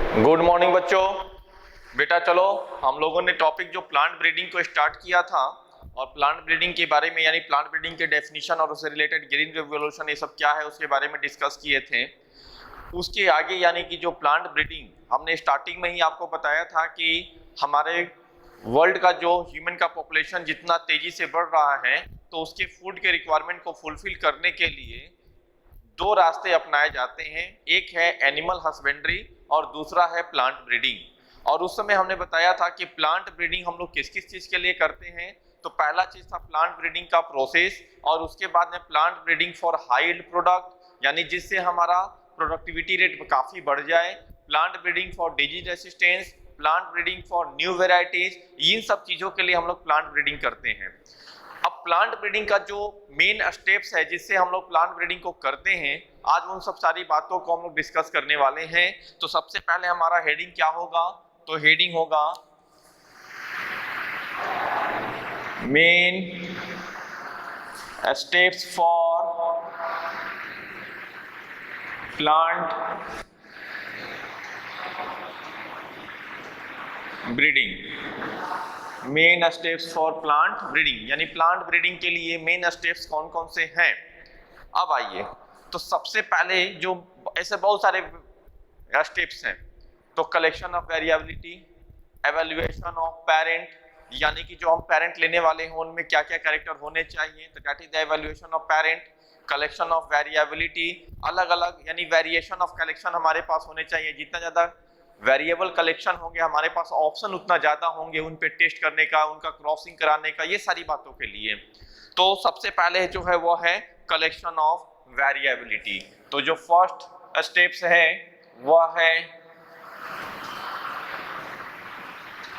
Good morning बच्चों। बेटा चलो हम लोगों ने टॉपिक जो प्लांट ब्रीडिंग को स्टार्ट किया था और प्लांट ब्रीडिंग के बारे में यानी प्लांट ब्रीडिंग के डेफिनेशन और उससे रिलेटेड ग्रीन रेवोल्यूशन ये सब क्या है उसके बारे में डिस्कस किए थे। उसके आगे यानी कि जो प्लांट ब्रीडिंग हमने स्टार्टिंग में ही आपको बताया था कि हमारे वर्ल्ड का जो ह्यूमन का पॉपुलेशन जितना तेजी से बढ़ रहा है तो उसके फूड के रिक्वायरमेंट को फुलफिल करने के लिए दो रास्ते अपनाए जाते हैं, एक है एनिमल हस्बेंड्री और दूसरा है प्लांट ब्रीडिंग। और उस समय हमने बताया था कि प्लांट ब्रीडिंग हम लोग किस किस चीज के लिए करते हैं। तो पहला चीज था प्लांट ब्रीडिंग का प्रोसेस और उसके बाद में plant breeding for high yield product यानी जिससे हमारा प्रोडक्टिविटी रेट काफी बढ़ जाए, plant breeding for disease resistance, plant breeding for new varieties, इन सब चीजों के लिए हम लोग प्लांट ब्रीडिंग करते हैं। अब प्लांट ब्रीडिंग का जो मेन स्टेप्स है जिससे हम लोग प्लांट ब्रीडिंग को करते हैं, आज उन सब सारी बातों को हम लोग डिस्कस करने वाले हैं। तो सबसे पहले हमारा हेडिंग क्या होगा? तो हेडिंग होगा main steps for plant breeding. Main steps for plant breeding यानी प्लांट ब्रीडिंग के लिए मेन स्टेप्स कौन कौन से हैं। अब आइए, तो सबसे पहले जो ऐसे बहुत सारे स्टेप्स हैं, तो collection of variability, evaluation of parent यानी कि जो हम पेरेंट लेने वाले हैं उनमें क्या क्या कैरेक्टर होने चाहिए, तो that is the evaluation of parent. Collection of variability, अलग अलग यानी वेरिएशन ऑफ कलेक्शन हमारे पास होने चाहिए, जितना ज्यादा वेरिएबल कलेक्शन होंगे हमारे पास ऑप्शन उतना ज्यादा होंगे उन पे टेस्ट करने का, उनका क्रॉसिंग कराने का, ये सारी बातों के लिए। तो सबसे पहले जो है वो है कलेक्शन ऑफ वेरिएबिलिटी। तो जो फर्स्ट स्टेप्स है वह है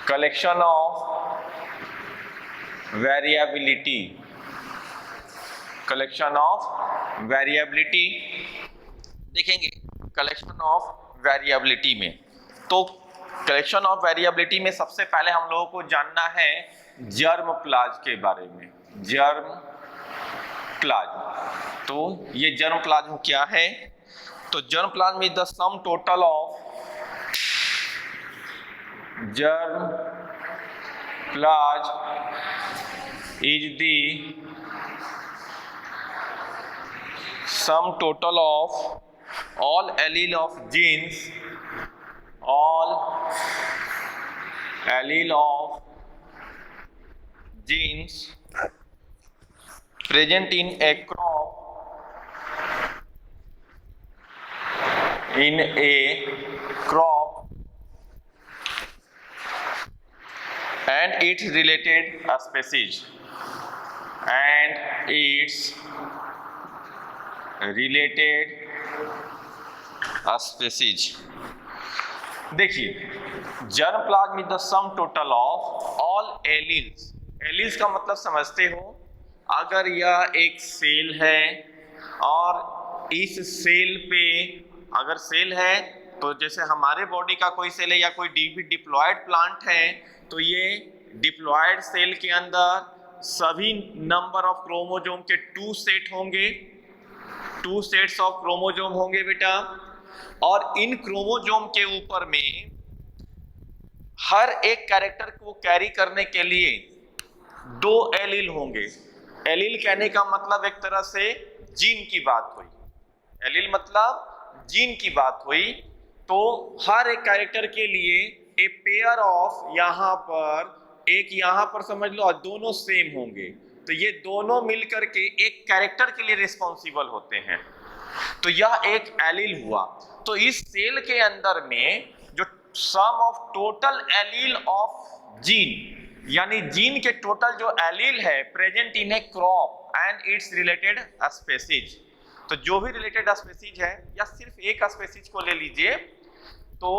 collection of variability. Collection of variability देखेंगे कलेक्शन ऑफ वेरिएबिलिटी में। तो कलेक्शन ऑफ वेरिएबिलिटी में सबसे पहले हम लोगों को जानना है जर्म प्लाज के बारे में। जर्म प्लाज, तो ये जर्म प्लाज्म क्या है? तो germplasm is the sum total of germ plasm is the sum total of all allele of genes, all allele of genes present in a crop and its related species and its related species। देखिए germ plasm is the sum total of all alleles. Alleles का मतलब समझते हो, अगर यह एक cell है और इस सेल पे अगर सेल है तो जैसे हमारे बॉडी का कोई सेल है या कोई डिप्लॉयड प्लांट है, तो ये डिप्लॉयड सेल के अंदर सभी नंबर ऑफ क्रोमोसोम के 2 सेट होंगे, 2 सेट्स ऑफ क्रोमोसोम होंगे बेटा। और इन क्रोमोसोम के ऊपर में हर एक कैरेक्टर को कैरी करने के लिए 2 एलील होंगे। एलील कहने का मतलब एक तरह से जीन की बात हुई, एलील मतलब जीन की बात हुई। तो हर एक कैरेक्टर के लिए ए पेयर ऑफ, यहां पर एक यहां पर समझ लो, दोनों सेम होंगे, तो ये दोनों मिलकर के एक कैरेक्टर के लिए रिस्पॉन्सिबल होते हैं। तो यह एक एलील हुआ। तो इस सेल के अंदर में जो sum of total allele of gene यानी जीन के टोटल जो एलील है present in a crop and its related species, तो जो भी रिलेटेड स्पेसीज है या सिर्फ एक स्पेसीज को ले लीजिए, तो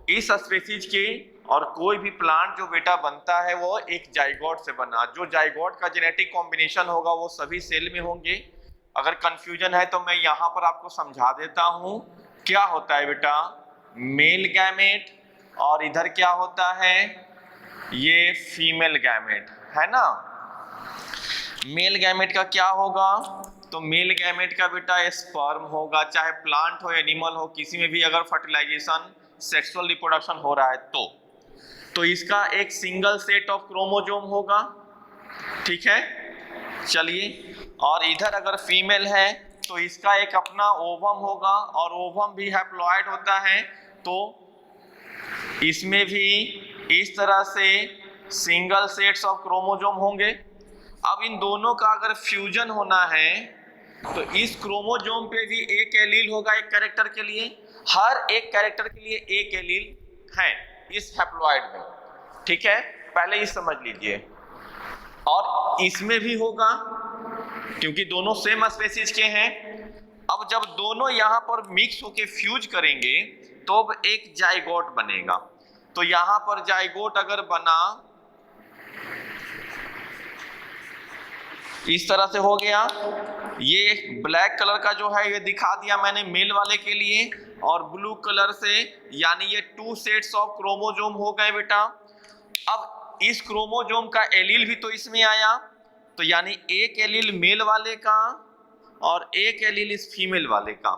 इस स्पेसीज के और कोई भी प्लांट जो बेटा बनता है वो एक जाइगोट से बना। जो जाइगोट का जेनेटिक कॉम्बिनेशन होगा वो सभी सेल में होंगे। अगर कंफ्यूजन है तो मैं यहाँ पर आपको समझा देता हूँ क्या होता है बेटा। मेल गैमेट और इधर क्या होता है, ये फीमेल गैमेट है ना। मेल गैमेट का क्या होगा, तो मेल गैमेट का बेटा स्पर्म होगा, चाहे प्लांट हो एनिमल हो, किसी में भी अगर फर्टिलाइजेशन सेक्सुअल रिप्रोडक्शन हो रहा है तो इसका एक सिंगल सेट ऑफ क्रोमोजोम होगा, ठीक है। चलिए, और इधर अगर फीमेल है तो इसका एक अपना ओवम होगा, और ओवम भी हैप्लॉइड होता है, तो इसमें भी इस तरह से सिंगल सेट्स ऑफ क्रोमोजोम होंगे। अब इन दोनों का अगर फ्यूजन होना है तो इस क्रोमोजोम पे भी एक एलील होगा एक कैरेक्टर के लिए, हर एक कैरेक्टर के लिए एक एलील है इस हैप्लॉइड में, ठीक है। पहले ये समझ लीजिए, और इसमें भी होगा क्योंकि दोनों सेम स्पेसीज के हैं। अब जब दोनों यहां पर मिक्स होके फ्यूज करेंगे तो अब एक जाइगोट बनेगा। तो यहां पर जाइगोट अगर बना इस तरह से हो गया, ये ब्लैक कलर का जो है ये दिखा दिया मैंने मेल वाले के लिए, और ब्लू कलर से यानी ये 2 सेट्स ऑफ क्रोमोजोम हो गए बेटा। अब इस क्रोमोजोम का एलील भी तो इसमें आया, तो यानी एक एलील मेल वाले का और एक एलील इस फीमेल वाले का,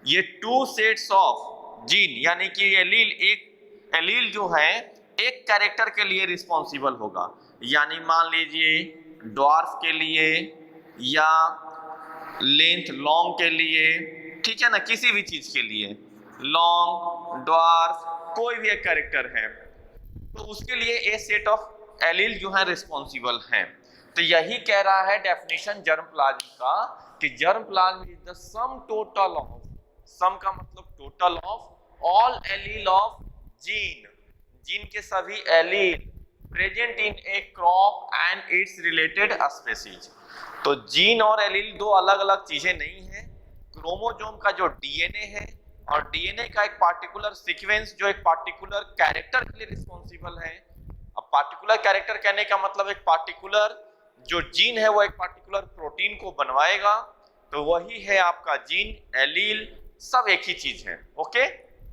ये 2 सेट्स ऑफ जीन यानी कि एलील, एक एलील जो है एक कैरेक्टर के लिए रिस्पॉन्सिबल होगा। यानी मान लीजिए ड्वार्फ के लिए या लेंथ लॉन्ग के लिए, ठीक है ना, किसी भी चीज के लिए लॉन्ग ड्वार्फ कोई भी एक कैरेक्टर है तो उसके लिए ए सेट ऑफ एलील जो है रिस्पॉन्सिबल है। तो यही कह रहा है डेफिनेशन जर्मप्लाज्म का कि germplasm is the sum total of, sum का मतलब total of all allele of gene, gene के सभी allele present in a crop and its related species. तो जीन और एलील दो अलग अलग चीजें नहीं है। क्रोमोजोम का जो डीएनए है और डीएनए का एक पार्टिकुलर सीक्वेंस जो एक पार्टिकुलर कैरेक्टर के लिए रिस्पॉन्सिबल है। अब पार्टिकुलर कैरेक्टर कहने का मतलब एक पार्टिकुलर जो जीन है वो एक पार्टिकुलर प्रोटीन को बनवाएगा, तो वही है आपका जीन, एलील, सब एक ही चीज है। ओके,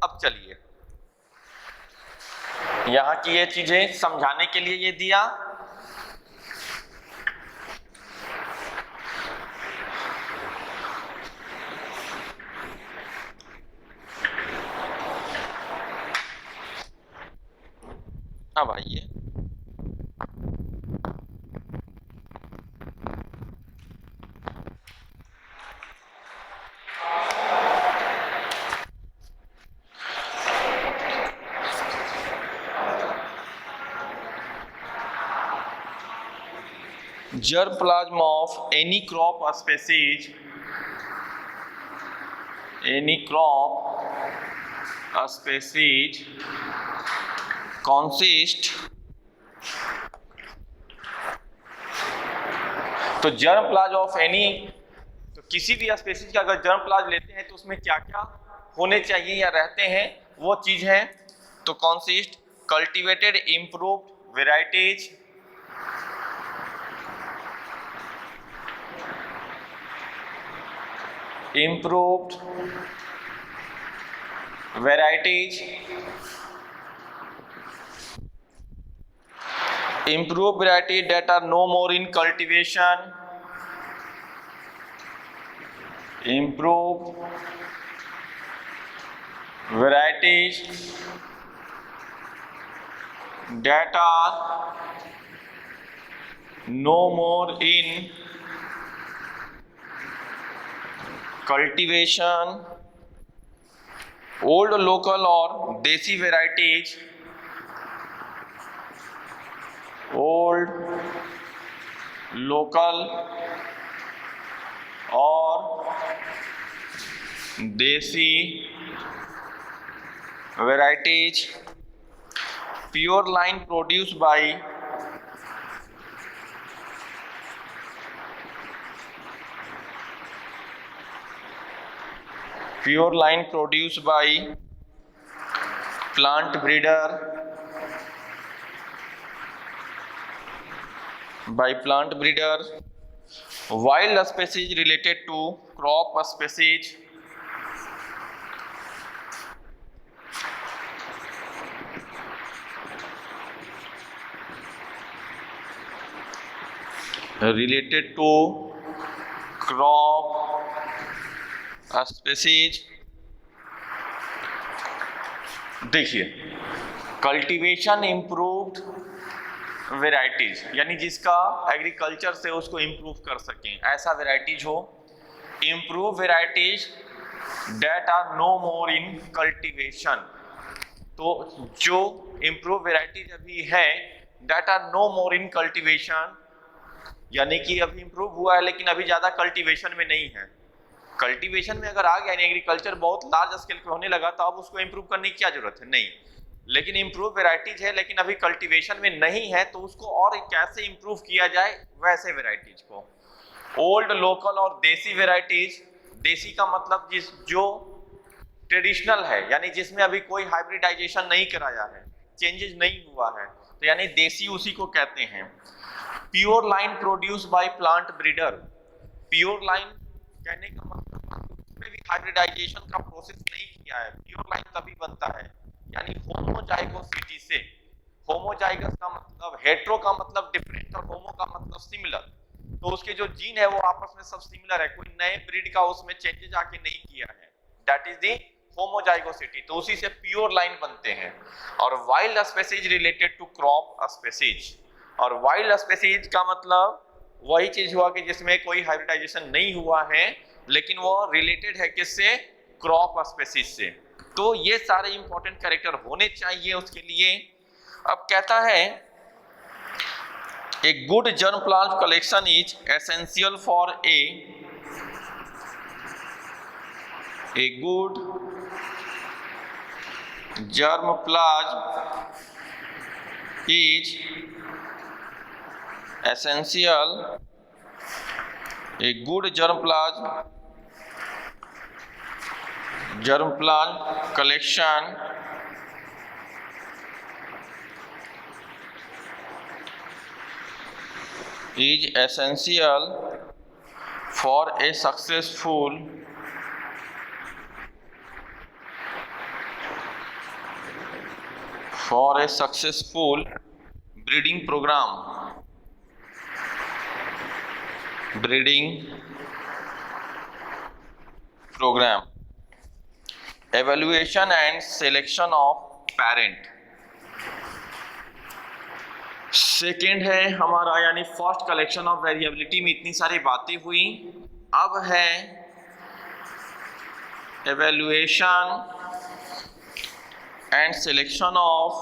अब चलिए यहाँ की ये चीजें समझाने के लिए ये दिया। अब आइए germplasm of any crop species, consist, तो जर्म प्लाज ऑफ एनी, तो किसी भी स्पेसीज का अगर जर्म प्लाज लेते हैं तो उसमें क्या क्या होने चाहिए या रहते हैं वो चीज है। तो consist cultivated improved varieties, improved varieties, improved varieties that are no more in cultivation, improved varieties that are no more in cultivation, old local और देसी varieties, old local और देसी varieties, pure line produced by plant breeder, wild species related to crop species, related to crop species देखिए, cultivation improved varieties, यानी जिसका agriculture से उसको improve कर सकें, ऐसा वेराइटीज हो। Improve varieties that are no more in cultivation, तो जो इम्प्रूव वेराइटीज अभी है that are no more in cultivation, यानी कि अभी इम्प्रूव हुआ है लेकिन अभी ज्यादा कल्टीवेशन में नहीं है। कल्टीवेशन में अगर आ गया, यानी एग्रीकल्चर बहुत लार्ज स्केल पे होने लगा, तो अब उसको इम्प्रूव करने की क्या जरूरत है, नहीं। लेकिन इम्प्रूव वेराइटीज है लेकिन अभी कल्टीवेशन में नहीं है, तो उसको और कैसे इम्प्रूव किया जाए, वैसे वेराइटीज को। ओल्ड, लोकल और देसी वेराइटीज, देसी का मतलब जो ट्रेडिशनल है, यानी जिसमें अभी कोई हाइब्रिडाइजेशन नहीं कराया है, चेंजेस नहीं हुआ है, तो यानी देसी उसी को कहते हैं। Pure line produce by plant breeder, pure line कहने का मतलब उसमें भी हाइब्रिडाइजेशन का प्रोसेस नहीं किया है। प्योर लाइन तभी बनता है, यानी होमोजाइगोसिटी से। होमोजाइगस का मतलब, हेट्रो का मतलब डिफरेंट और होमो का मतलब सिमिलर, तो उसके जो जीन है वो आपस में सब सिमिलर है, कोई नए ब्रीड का उसमें चेंजेस आके नहीं किया है, दैट इज दी होमोजाइगोसिटी, तो उसी से प्योर लाइन बनते हैं। और wild species related to crop species, और वाइल्ड स्पेसीज का मतलब वही चीज हुआ कि जिसमें कोई हाइब्रिडाइजेशन नहीं हुआ है लेकिन वो रिलेटेड है किससे, क्रॉप स्पेसीज से। तो ये सारे इंपॉर्टेंट कैरेक्टर होने चाहिए उसके लिए। अब कहता है A good germ plant collection is essential for a good germplasm is essential. A good germplasm collection is essential for a successful breeding program. Evaluation and selection of parent. Second है हमारा, यानी फर्स्ट कलेक्शन ऑफ वेरिएबिलिटी में इतनी सारी बातें हुई। अब है evaluation and selection of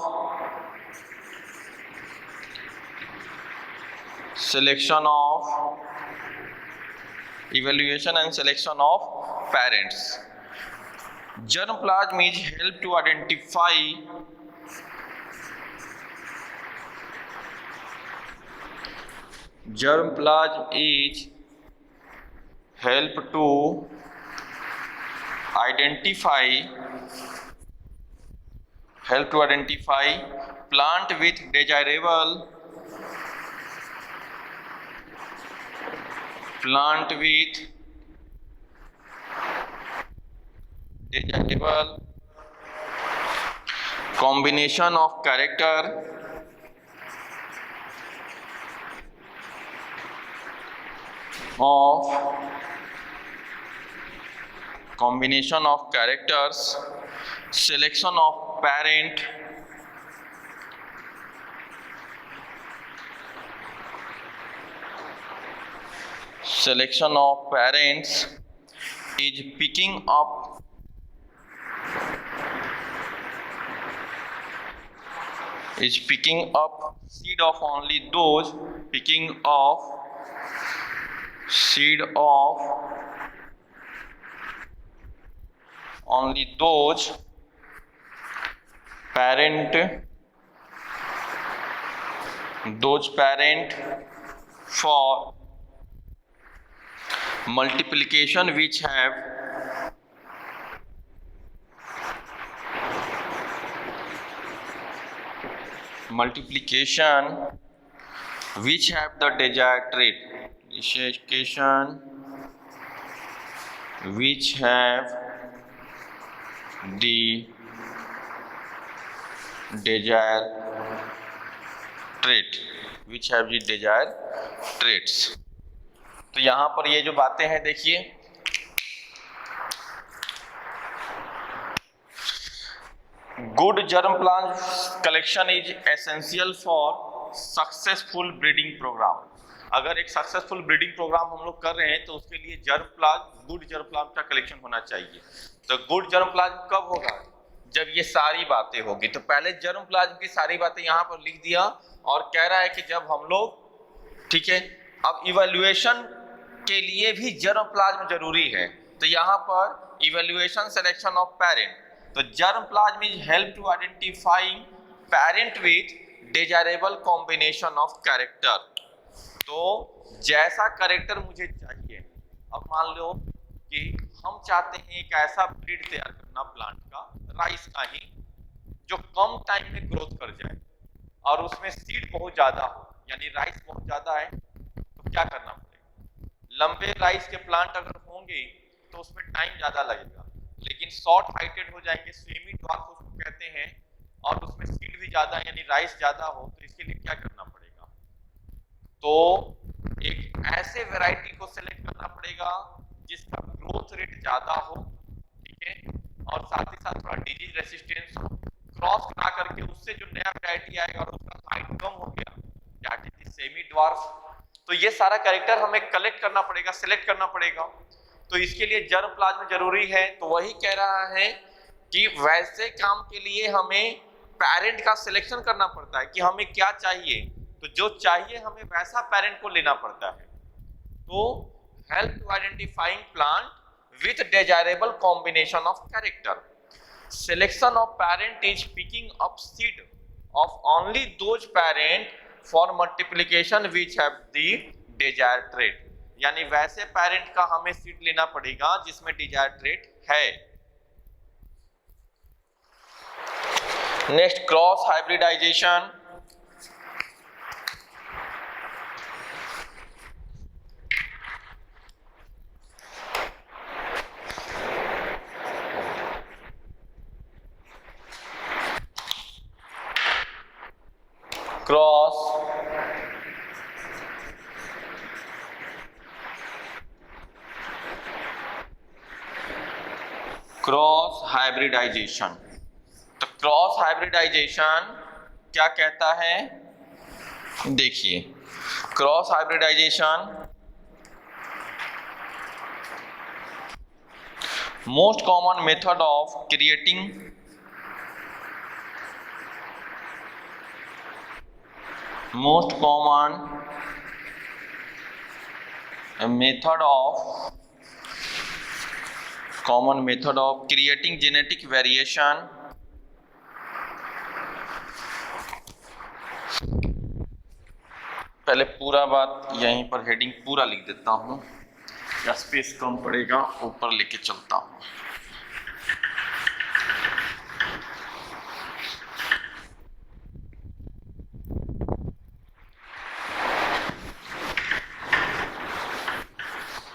parents. germplasm is help to identify germplasm is help to identify plant with desirable combination of character combination of characters, selection of parent, selection of parents is picking up seed of only those parent for multiplication which have the desired trait, which have the desired traits। तो यहां पर ये जो बातें हैं देखिए, good germ plant collection is essential for successful breeding programme. अगर एक सक्सेसफुल ब्रीडिंग प्रोग्राम हम लोग कर रहे हैं तो उसके लिए germ plant, good germ plant का कलेक्शन होना चाहिए। तो गुड जर्म प्लांट कब होगा? जब ये सारी बातें होगी। तो पहले जर्म प्लांट की सारी बातें यहाँ पर लिख दिया और कह रहा है कि जब हम लोग, ठीक है, अब इवैल्यूएशन के लिए भी जर्म प्लाज्म जरूरी है। तो यहाँ पर इवैल्यूएशन सिलेक्शन ऑफ पेरेंट, तो germplasm is help to identifying parent with desirable combination of character. तो जैसा कैरेक्टर मुझे चाहिए, अब मान लो कि हम चाहते हैं एक ऐसा ब्रीड तैयार करना प्लांट का, राइस का ही, जो कम टाइम में ग्रोथ कर जाए और उसमें सीड बहुत ज्यादा हो, यानी राइस बहुत ज्यादा है। तो क्या करना पड़ेगा? लंबे राइस के प्लांट अगर होंगे तो उसमें टाइम ज्यादा लगेगा, लेकिन शॉर्ट हाइटेड हो जाएंगे, सेमी ड्वार्फ उसको कहते हैं, और उसमें सीड भी ज्यादा यानी राइस ज्यादा हो, तो इसके लिए क्या करना पड़ेगा? तो एक ऐसे वैरायटी को सिलेक्ट करना पड़ेगा जिसका ग्रोथ रेट ज्यादा हो, ठीक है, और साथ ही साथ थोड़ा डिजीज रेसिस्टेंस हो। क्रॉस करा करके उससे जो नया वैरायटी आएगा और उसका हाइट कम हो गया, दैट इज सेमी ड्वार्फ। तो ये सारा कैरेक्टर हमें कलेक्ट करना पड़ेगा, सिलेक्ट करना पड़ेगा। तो इसके लिए जर्म प्लाज्म जरूरी है। तो वही कह रहा है कि वैसे काम के लिए हमें पेरेंट का सिलेक्शन करना पड़ता है कि हमें क्या चाहिए, तो जो चाहिए हमें वैसा पेरेंट को लेना पड़ता है। तो help to identifying plant with desirable combination of character. Selection of parent is picking up seed of only those parent for multiplication which have the desired trait। यानी वैसे पेरेंट का हमें सीड लेना पड़ेगा जिसमें डिजायर्ड ट्रेट है। Next, cross hybridization. Cross hybridization. तो cross hybridization क्या कहता है? देखिए, cross hybridization most common method of creating common method of creating genetic variation पहले पूरा बात यहीं पर हेडिंग पूरा लिख देता हूं, स्पेस कम पड़ेगा, ऊपर लेके चलता हूं।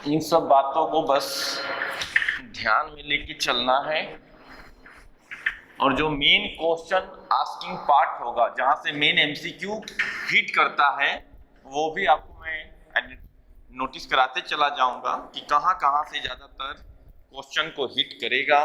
इन सब बातों को बस ध्यान में लेके चलना है, और जो मेन क्वेश्चन आस्किंग पार्ट होगा, जहां से मेन एमसीक्यू हिट करता है, वो भी आपको मैं नोटिस कराते चला जाऊंगा कि कहां कहां से ज्यादातर क्वेश्चन को हिट करेगा।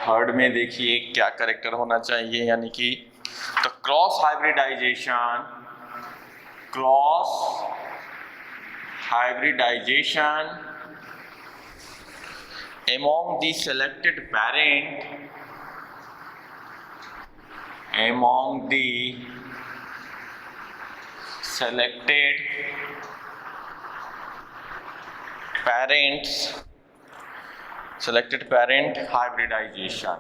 थर्ड में देखिए क्या कैरेक्टर होना चाहिए, यानी कि तो cross hybridization among the selected parent hybridization.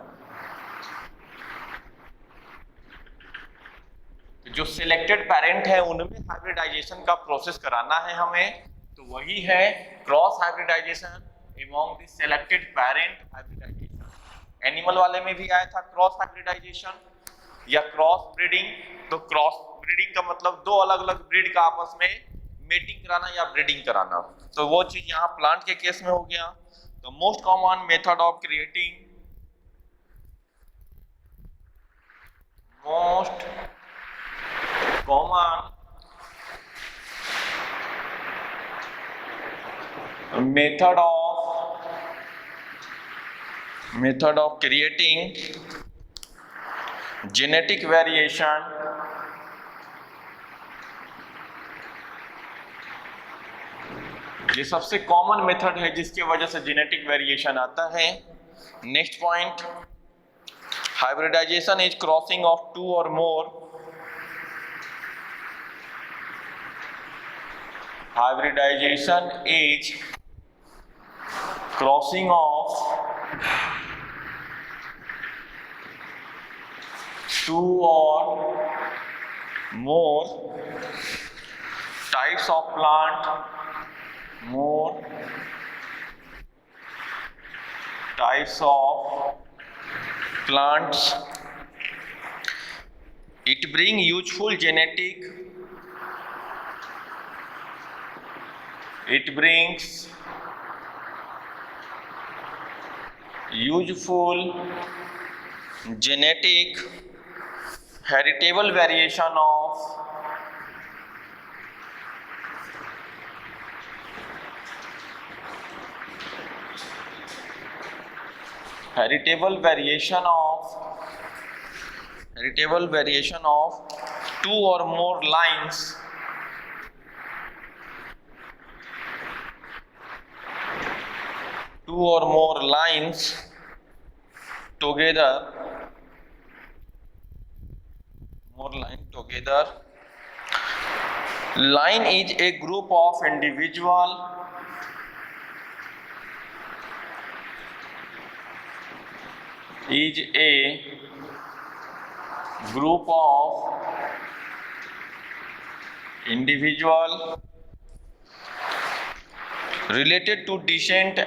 जो सिलेक्टेड पेरेंट है उनमें हाइब्रिडाइजेशन का प्रोसेस कराना है हमें, तो वही है cross hybridization among the selected parent hybridization. Animal वाले में भी आया था क्रॉस हाइब्रिडाइजेशन या क्रॉस ब्रीडिंग। तो क्रॉस ब्रीडिंग का मतलब दो अलग अलग ब्रीड का आपस में मेटिंग कराना या ब्रीडिंग कराना। तो वो चीज यहाँ प्लांट के केस में हो गया। तो most common method of creating most common method of creating genetic variation ये सबसे कॉमन मेथड है जिसकी वजह से जेनेटिक वेरिएशन आता है। Next point, hybridization is crossing of two or more hybridization is crossing of two or more types of plant, more types of plants. It brings useful genetic, it brings useful genetic heritable variation of heritable variation of two or more lines together, line is a group of individual related to descent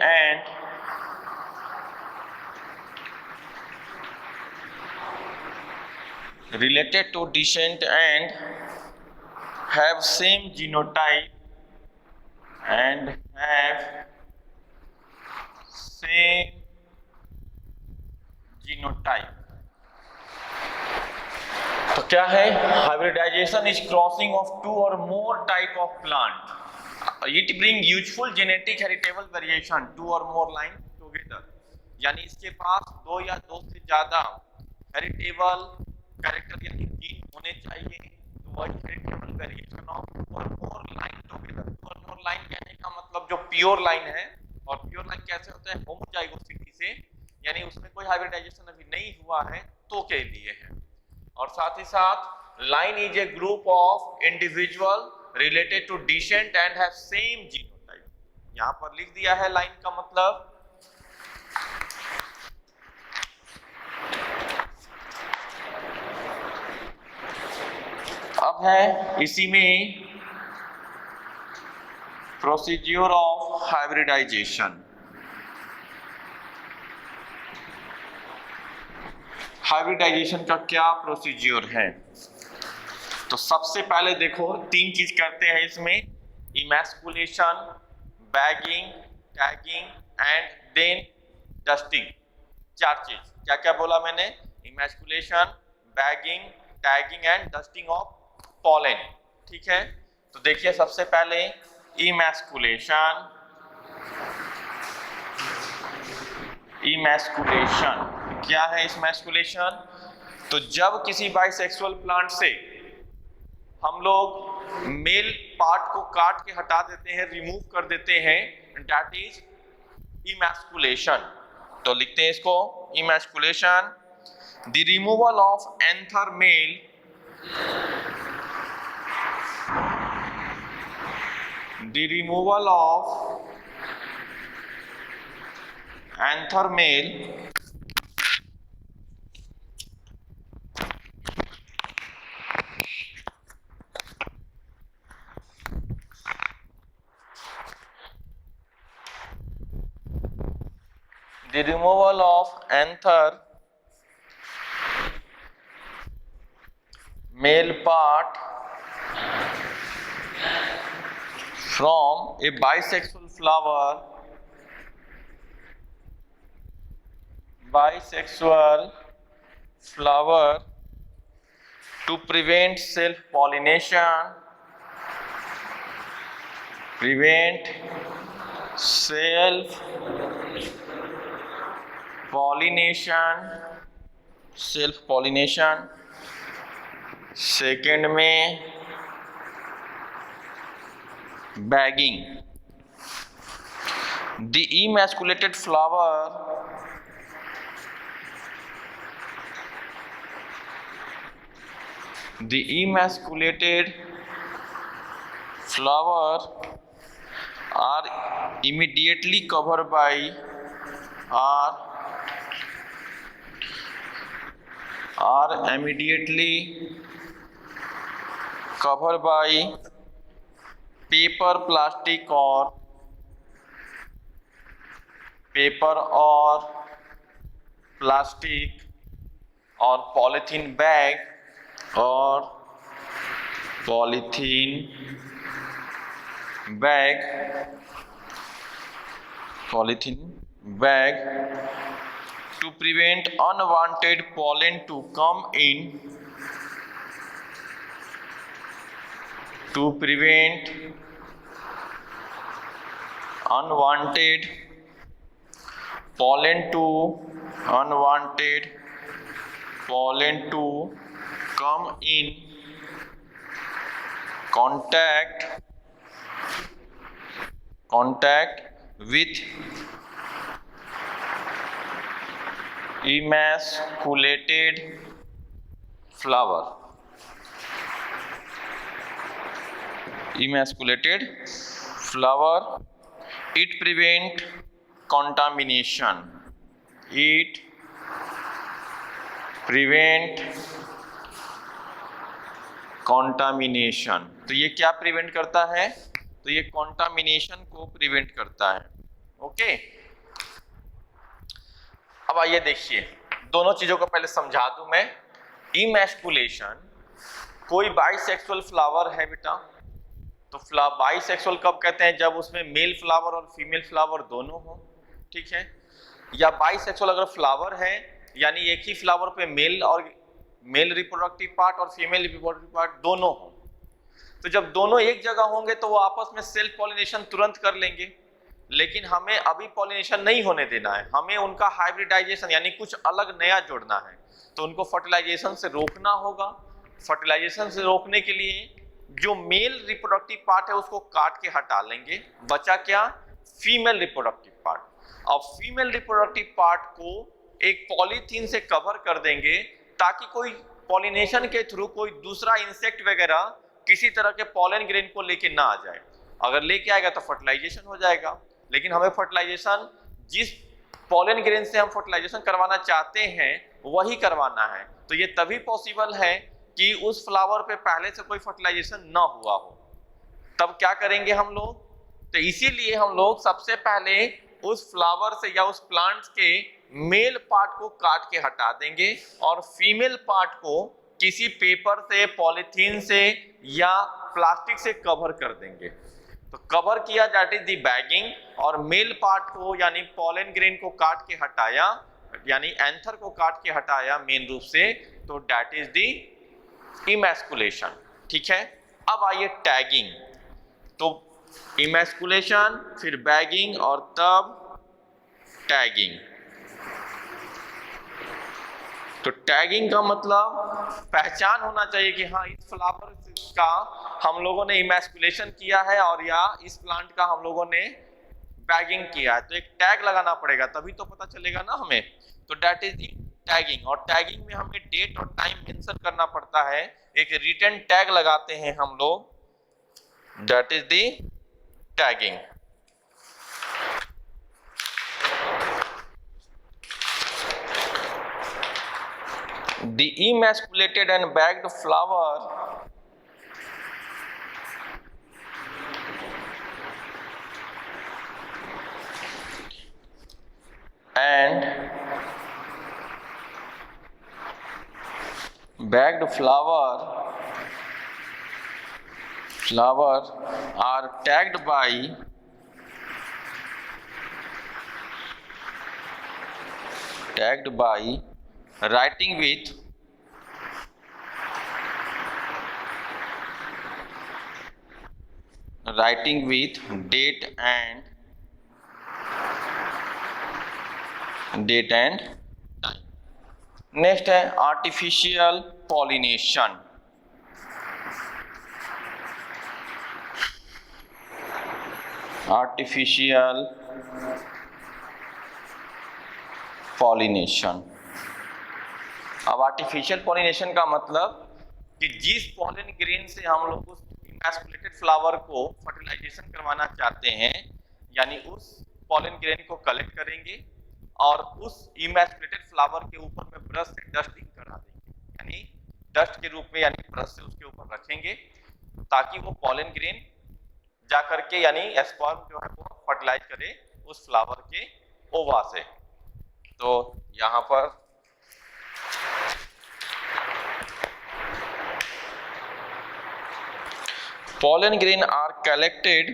and have same genotype and have same genotype। तो क्या है hybridization is crossing of two और more type of plant. It bring useful genetic heritable variation to और more line together, यानी इसके पास दो या दो से ज्यादा हेरिटेबल कैरेक्टर यानी जीन होने चाहिए। तो वही हेरिटेबल वेरिएशन ऑफ टू और मोर लाइन टुगेदर। टू और मोर लाइन कहने का मतलब जो प्योर लाइन है, और प्योर लाइन कैसे होता है होमोजाइगोसिटी से, यानी उसमें कोई हाइब्रिडाइजेशन अभी नहीं हुआ है तो के लिए है। और साथ ही साथ line is a group of individual related to descent and have same genotype. यहां पर लिख दिया है लाइन का मतलब। अब है इसी में प्रोसीड्यूर ऑफ हाइब्रिडाइजेशन। हाइब्रिडाइजेशन का क्या प्रोसीज्योर है? तो सबसे पहले देखो तीन चीज करते हैं इसमें, emasculation, bagging, tagging and then dusting. चार चीज, क्या क्या बोला मैंने? Emasculation, bagging, tagging and dusting of pollen. ठीक है, तो देखिए सबसे पहले इमैस्कुलेशन। क्या है इमैस्कुलेशन? तो जब किसी बाइसेक्सुअल प्लांट से हम लोग मेल पार्ट को काट के हटा देते हैं, रिमूव कर देते हैं, दैट इज इमैस्कुलेशन। तो लिखते हैं इसको emasculation, the removal of anther male anther male the the removal of anther, male part, from a bisexual flower to prevent self-pollination, self-pollination. Second में bagging. The emasculated flower are immediately covered by paper, plastic or polythene bag to prevent unwanted pollen to come in, contact with emasculated flower. It prevent contamination. तो ये क्या prevent करता है? तो ये contamination को prevent करता है. ओके, अब आइए देखिए, दोनों चीजों को पहले समझा दूं मैं. इमैस्कुलेशन, कोई बाइसेक्सुअल फ्लावर है बेटा, तो बाइसेक्सुअल कब कहते हैं? जब उसमें मेल फ्लावर और फीमेल फ्लावर दोनों हो. ठीक है, या बाइसेक्सुअल अगर फ्लावर है यानी एक ही फ्लावर पे मेल रिप्रोडक्टिव पार्ट और फीमेल रिप्रोडक्टिव पार्ट दोनों हो. तो जब दोनों एक जगह होंगे तो वो आपस में सेल्फ पॉलिनेशन तुरंत कर लेंगे, लेकिन हमें अभी पॉलिनेशन नहीं होने देना है. हमें उनका हाइब्रिडाइजेशन यानी कुछ अलग नया जोड़ना है. तो उनको फर्टिलाइजेशन से रोकना होगा. फर्टिलाइजेशन से रोकने के लिए जो मेल रिप्रोडक्टिव पार्ट है उसको काट के हटा लेंगे. बचा क्या? Female reproductive part. अब फीमेल रिप्रोडक्टिव पार्ट को एक पॉलीथीन से कवर कर देंगे ताकि कोई पॉलिनेशन के थ्रू कोई दूसरा इंसेक्ट वगैरह किसी तरह के पॉलन ग्रेन को लेके ना आ जाए. अगर लेके आएगा तो फर्टिलाइजेशन हो जाएगा, लेकिन हमें फर्टिलाइजेशन जिस पॉलन ग्रेन से हम फर्टिलाइजेशन करवाना चाहते हैं वही करवाना है. तो ये तभी पॉसिबल है कि उस फ्लावर पे पहले से कोई फर्टिलाइजेशन ना हुआ हो. तब क्या करेंगे हम लोग? तो इसीलिए हम लोग सबसे पहले उस फ्लावर से या उस प्लांट के मेल पार्ट को काट के हटा देंगे और फीमेल पार्ट को किसी पेपर से, पॉलीथीन से या प्लास्टिक से कवर कर देंगे. तो कवर किया, दैट इज द बैगिंग. और मेल पार्ट को यानी पॉलन ग्रेन को काट के हटाया, यानी एंथर को काट के हटाया मेन रूप से, तो दैट इज द इमैस्कुलेशन. ठीक है, अब आइए टैगिंग. तो इमैस्कुलेशन, फिर बैगिंग और तब टैगिंग. तो टैगिंग का मतलब पहचान होना चाहिए कि हाँ, इस फ्लावर का हम लोगों ने इमैस्कुलेशन किया है और या इस प्लांट का हम लोगों ने बैगिंग किया है. तो एक टैग लगाना पड़ेगा, तभी तो पता चलेगा ना हमें. तो दैट इज द टैगिंग. और टैगिंग में हमें डेट और टाइम मेंशन करना पड़ता है. एक रिटन टैग लगाते हैं हम लोग, that is the tagging. The emasculated and bagged flower and bagged flower are tagged by writing with date and time. Next है आर्टिफिशियल पॉलिनेशन। Artificial pollination. अब आर्टिफिशियल पॉलिनेशन का मतलब कि जिस पॉलन ग्रेन से हम लोग उस इमैस्कुलेटेड फ्लावर को फर्टिलाइजेशन करवाना चाहते हैं, यानी उस पॉलन ग्रेन को कलेक्ट करेंगे और उस इमैस्कुलेटेड फ्लावर के ऊपर में ब्रश से डस्टिंग करा देंगे, यानी डस्ट के रूप में, यानी ब्रश से उसके ऊपर रखेंगे ताकि वो पॉलन ग्रेन जा करके यानी स्पर्म जो है वो फर्टिलाइज करे उस फ्लावर के ओवा से। तो यहाँ पर pollen grain are collected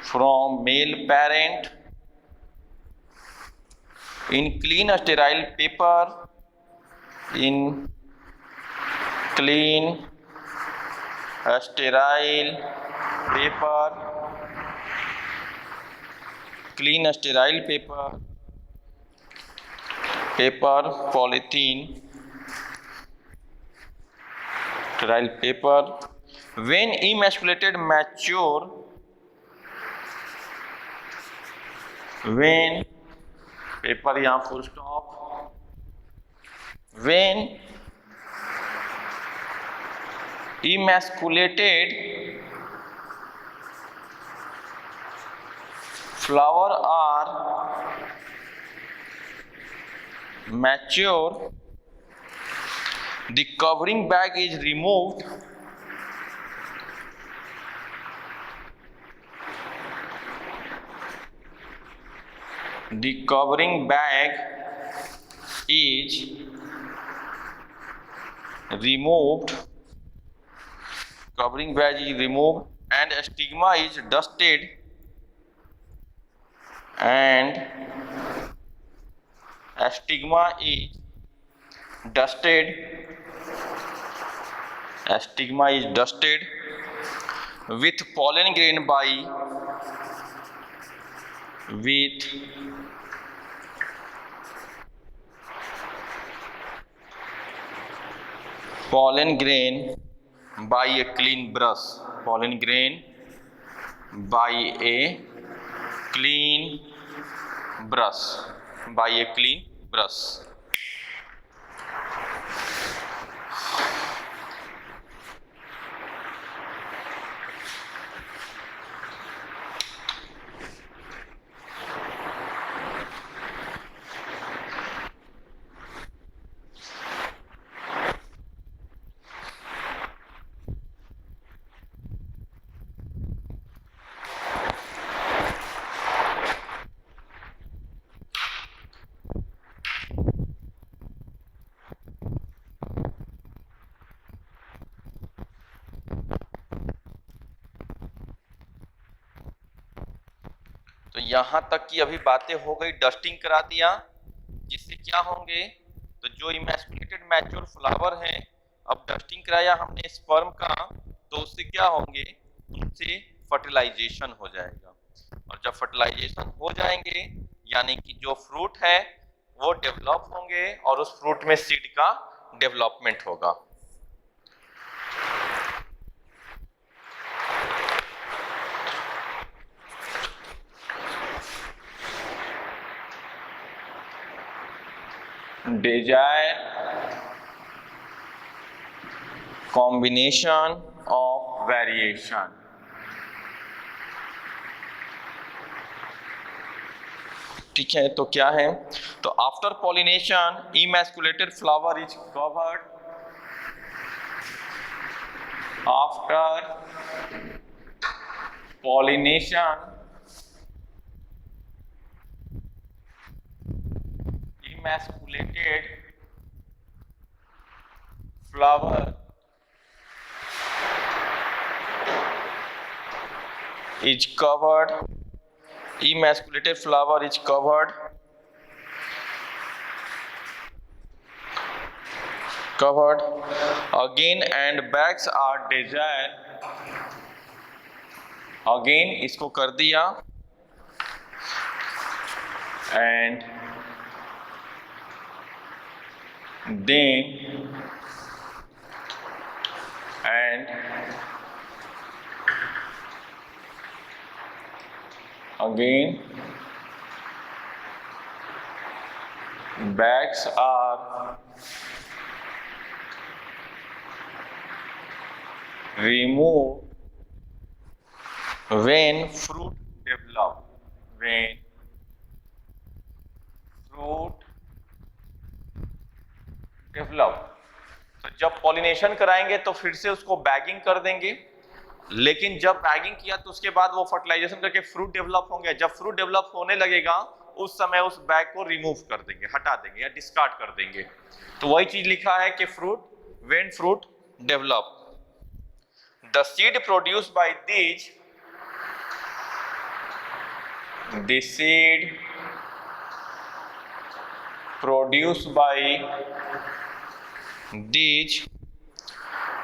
from male parent in clean sterile paper, polythene sterile paper. When emasculated mature, when paper यहाँ full stop, when emasculated flower are mature, the covering bag is removed covering bag is removed and stigma is dusted with pollen grain by a clean brush. तो यहां तक की अभी बातें हो गई, dusting करा दिया, जिससे क्या होंगे, तो जो इमैस्कुलेटेड मैच्योर फ्लावर हैं, अब डस्टिंग कराया हमने स्पर्म का, तो उससे क्या होंगे, उनसे फर्टिलाइजेशन हो जाएगा। और जब फर्टिलाइजेशन हो जाएंगे यानी कि जो फ्रूट है वो डेवलप होंगे और उस फ्रूट में सीड का डेवलपमेंट होगा। combination of variation. ठीक है, तो क्या है, तो after pollination emasculated flower is covered, after pollination emasculated flower is covered, emasculated flower is covered again and bags are desired, again इसको कर दिया and then and again bags are removed when fruit develop, when fruit develop। तो जब pollination कराएंगे तो फिर से उसको बैगिंग कर देंगे, लेकिन जब बैगिंग किया तो उसके बाद वो फर्टिलाइजेशन करके फ्रूट डेवलप होंगे। जब फ्रूट डेवलप होने लगेगा उस समय उस बैग को रिमूव कर देंगे, हटा देंगे या डिस्कार्ड कर देंगे। तो वही चीज लिखा है कि fruit, when fruit develop, the seed produced by these, the seed produced by these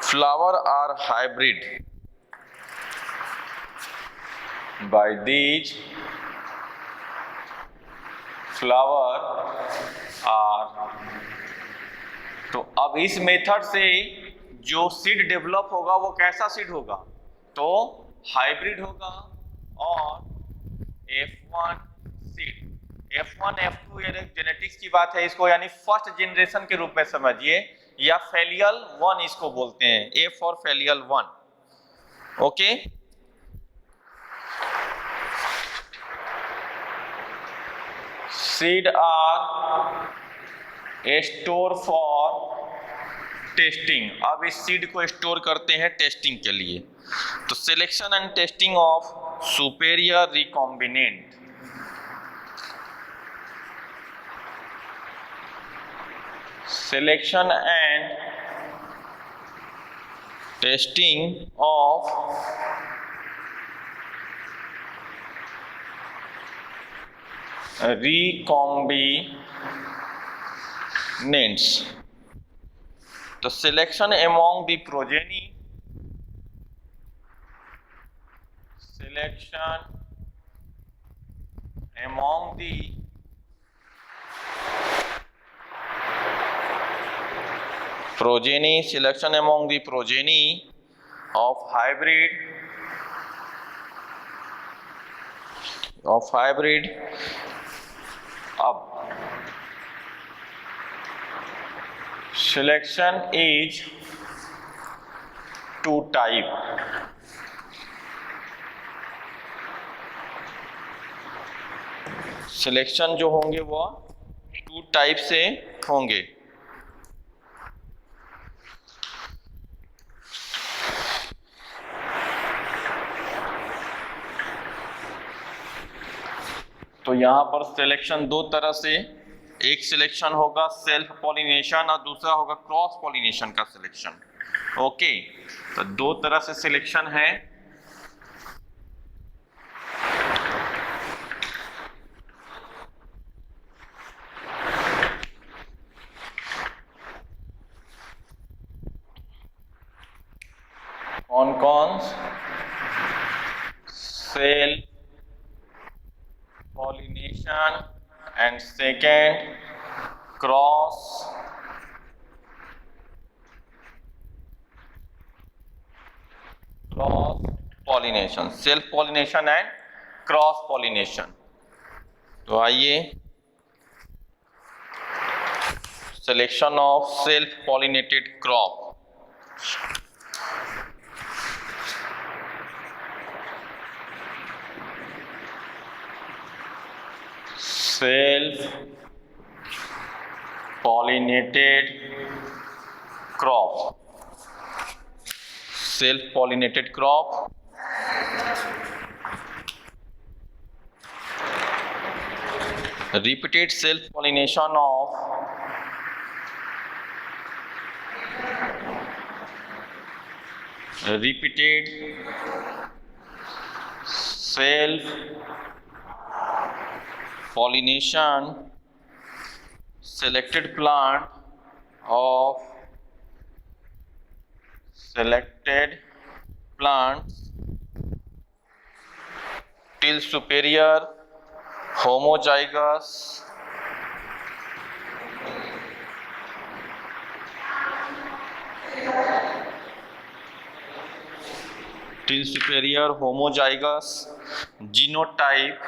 flower are hybrid, by these flower are, तो अब इस मेथड से जो सीड डेवलप होगा वो कैसा सीड होगा, तो हाइब्रिड होगा और F1 सीड, F1 F2 ये जेनेटिक्स की बात है, इसको यानी फर्स्ट जनरेशन के रूप में समझिए, या फेलियल 1 इसको बोलते हैं, A for filial 1। Okay, seed are store for testing, अब इस सीड को स्टोर करते हैं टेस्टिंग के लिए। तो selection and testing of superior recombinant, selection and testing of recombinants, the selection among the progeny, selection among the progeny, selection among the progeny of hybrid अब selection is two type, selection जो होंगे वो 2 type से होंगे। तो यहां पर selection 2 तरह से, एक सिलेक्शन होगा सेल्फ पॉलिनेशन और दूसरा होगा क्रॉस पॉलिनेशन का सिलेक्शन। ओके, तो 2 तरह से सिलेक्शन है। कौन कौन? Self pollination and second cross pollination, self pollination and cross pollination। तो आइए selection of self pollinated crop। self pollinated crop, self pollinated crop, repeated self pollination of repeated self pollination selected plant of selected plants till superior homozygous genotype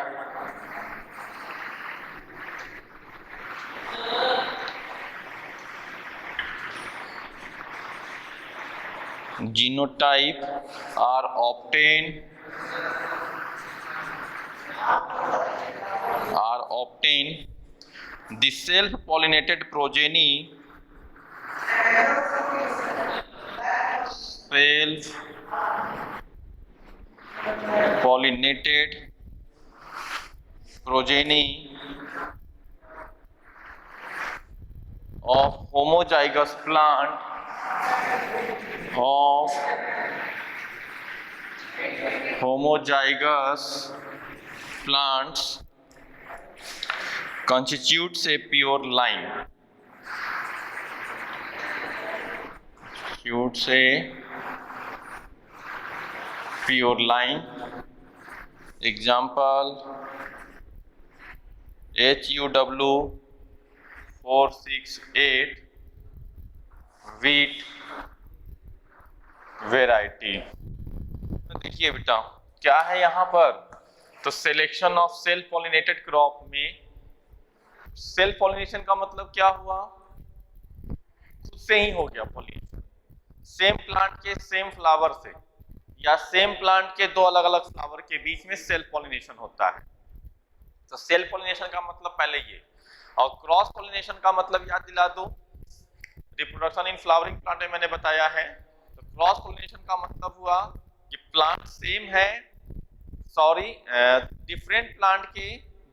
are obtained the self-pollinated progeny of homozygous plants constitutes a pure line. Example HUW 468 wheat variety। देखिए बेटा क्या है यहाँ पर, तो selection of self pollinated crop में self pollination का मतलब क्या हुआ, खुद से ही हो गया पॉलिनेशन, सेम प्लांट के सेम फ्लावर से या सेम प्लांट के दो अलग अलग फ्लावर के बीच में सेल्फ पॉलिनेशन होता है। तो सेल्फ पॉलिनेशन का मतलब पहले ये, और क्रॉस पॉलिनेशन का मतलब याद दिला दूं, रिप्रोडक्शन इन फ्लावरिंग प्लांट में मैंने बताया है। तो क्रॉस पॉलिनेशन का मतलब हुआ कि प्लांट सेम है, डिफरेंट प्लांट के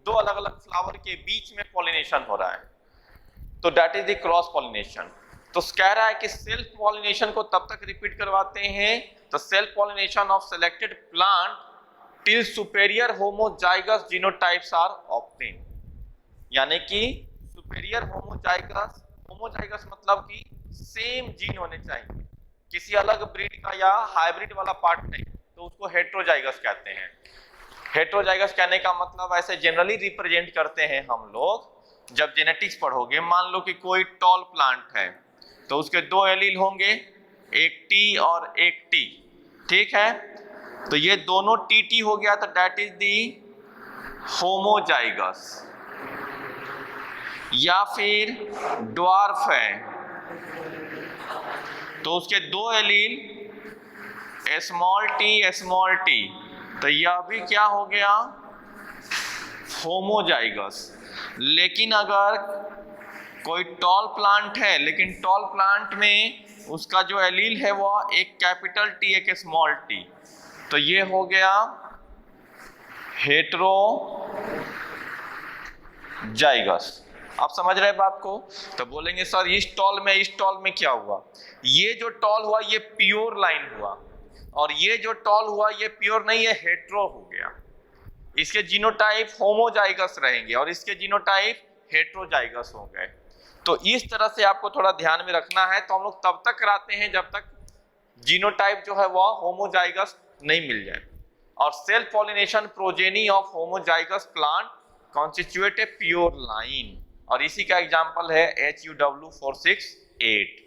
दो अलग अलग फ्लावर के बीच में पॉलिनेशन हो रहा है, तो that is the cross pollination. तो कह रहा है कि सेल्फ पॉलिनेशन को तब तक रिपीट करवाते हैं, तो self pollination of selected plant till superior homozygous genotypes are obtained, यानी कि सुपेरियर होमोजाइगस मतलब कि सेम जीन होने चाहिए, किसी अलग ब्रीड का या हाइब्रिड वाला पार्ट नहीं, तो उसको हेट्रोजाइगस कहते हैं। हेट्रोजाइगस कहने का मतलब ऐसे जनरली रिप्रेजेंट करते हैं हम लोग, जब जेनेटिक्स पढ़ोगे, मान लो कि कोई टॉल प्लांट है तो उसके दो एलील होंगे, एक टी और एक टी, ठीक है, तो ये दोनों टी हो गया, तो दैट इज दी होमोजाइगस। या फिर ड्वार्फ है तो उसके दो एलील स्मॉल टी, तो यह भी क्या हो गया, होमोजाइगस। लेकिन अगर कोई टॉल प्लांट है, लेकिन टॉल प्लांट में उसका जो एलील है वो एक कैपिटल टी एक स्मॉल टी, तो ये हो गया हेट्रोजाइगस। आप समझ रहे बात को? तो बोलेंगे सर इस टॉल में क्या हुआ, ये जो टॉल हुआ ये प्योर लाइन हुआ, और ये जो टॉल हुआ ये प्योर नहीं है, हेट्रो हो गया। इसके जीनोटाइप होमोजाइगस रहेंगे और इसके जीनोटाइप हेट्रोजाइगस हो गए। तो इस तरह से आपको थोड़ा ध्यान में रखना है। तो हम लोग तब तक कराते हैं जब तक जीनोटाइप जो है वह होमोजाइगस नहीं मिल जाए। और self pollination progeny of homozygous plant constitute a pure line, और इसी का एग्जांपल है HUW 468।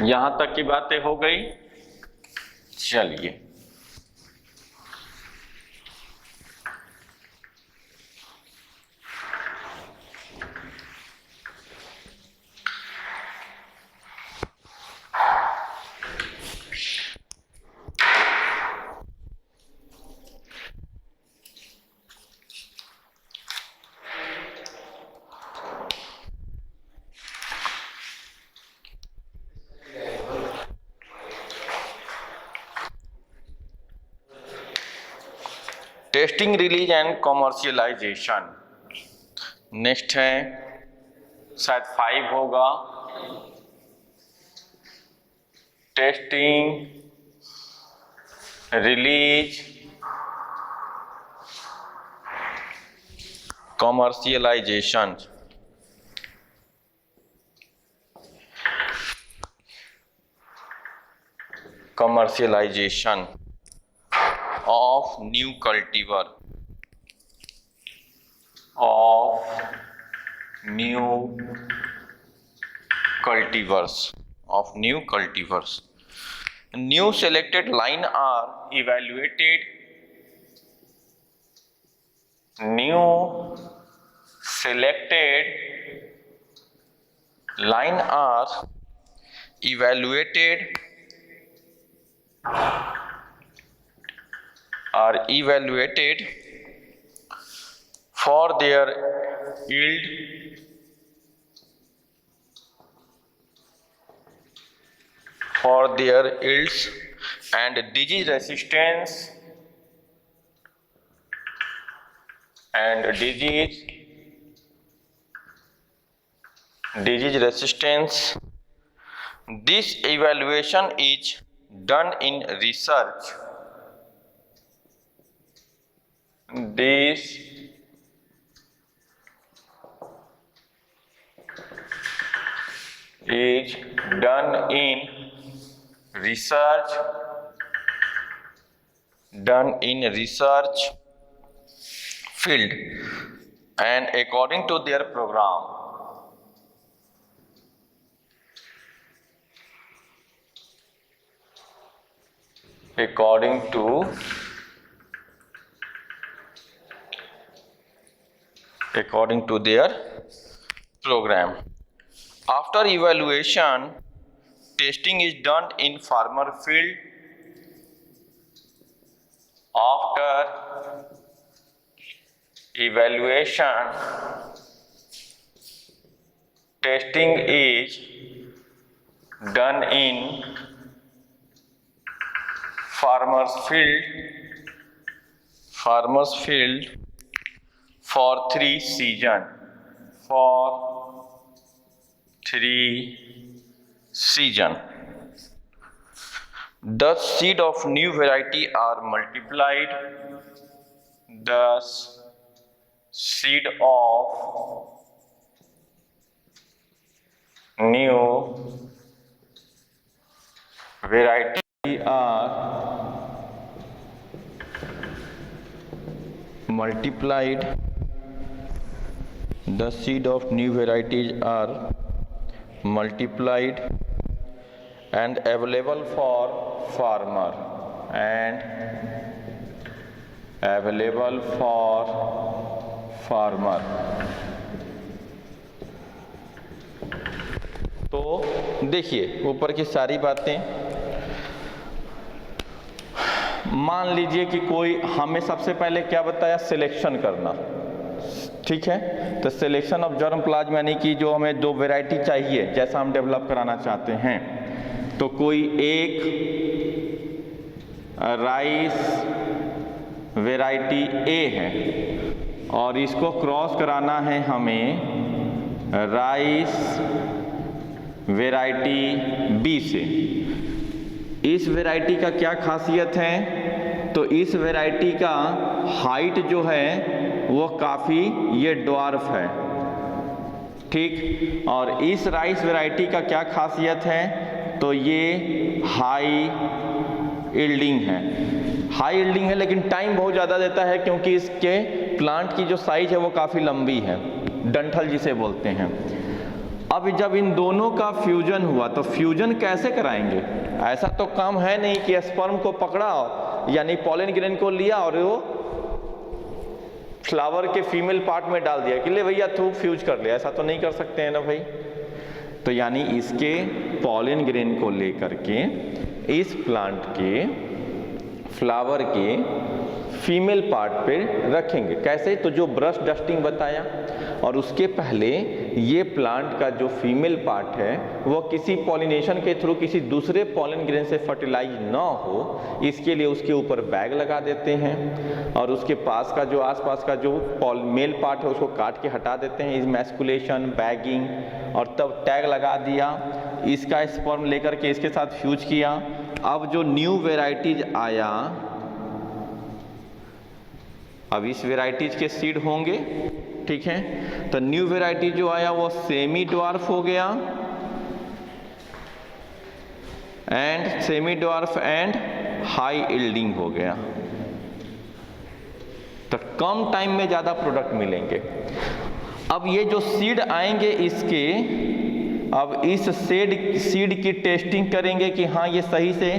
यहां तक की बातें हो गई। चलिए testing, release and commercialisation. Next है, शायद 5 होगा। Testing, release, commercialisation. Commercialisation of new cultivar, of new cultivars, of new cultivars. New selected line are evaluated. New selected line are evaluated for their yield, yields and disease resistance This evaluation is done in research. This is done in research field and according to their program. According to their program. After evaluation, testing is done in farmer field. After evaluation, testing is done in farmer's field for 3 seasons. The seed of new variety are multiplied. Thus, seed of new variety are multiplied. The seed of new varieties are multiplied and available for farmer तो देखिए ऊपर की सारी बातें। मान लीजिए कि कोई हमें सबसे पहले क्या बताया, सिलेक्शन करना, ठीक है। तो सिलेक्शन ऑफ जर्म प्लाज्म यानी कि जो हमें दो वैरायटी चाहिए जैसा हम डेवलप कराना चाहते हैं, तो कोई एक राइस वैरायटी ए है और इसको क्रॉस कराना है हमें राइस वैरायटी बी से। इस वैरायटी का क्या खासियत है, तो इस वैरायटी का हाइट जो है वो काफ़ी ये ड्वार्फ है, ठीक। और इस राइस वैरायटी का क्या खासियत है, तो ये हाई यील्डिंग है। हाई यील्डिंग है लेकिन टाइम बहुत ज़्यादा देता है क्योंकि इसके प्लांट की जो साइज है वो काफ़ी लंबी है, डंठल जिसे बोलते हैं। अब जब इन दोनों का फ्यूजन हुआ तो फ्यूजन कैसे कराएंगे? ऐसा तो काम है नहीं कि स्पर्म को पकड़ा यानी पॉलन ग्रेन को लिया और वो फ्लावर के फीमेल पार्ट में डाल दिया कि ले भैया तू फ्यूज कर ले, ऐसा तो नहीं कर सकते हैं ना भाई। तो यानी इसके पॉलन ग्रेन को लेकर के इस प्लांट के फ्लावर के फीमेल पार्ट पे रखेंगे। कैसे? तो जो ब्रश डस्टिंग बताया, और उसके पहले ये प्लांट का जो फीमेल पार्ट है वो किसी पॉलिनेशन के थ्रू किसी दूसरे पॉलन ग्रेन से फर्टिलाइज ना हो, इसके लिए उसके ऊपर बैग लगा देते हैं और उसके पास का जो आसपास का जो मेल पार्ट है उसको काट के हटा देते हैं, इमैस्कुलेशन, बैगिंग, और तब टैग लगा दिया, इसका स्पर्म लेकर के इसके साथ फ्यूज किया। अब जो न्यू वेराइटीज आया, अब इस वेराइटीज के सीड होंगे, ठीक है। तो न्यू वेराइटी जो आया वो सेमी ड्वार्फ हो गया and semi dwarf and high yielding हो गया। तो कम टाइम में ज्यादा प्रोडक्ट मिलेंगे। अब ये जो सीड आएंगे इसके, अब इस सीड की टेस्टिंग करेंगे कि हाँ ये सही से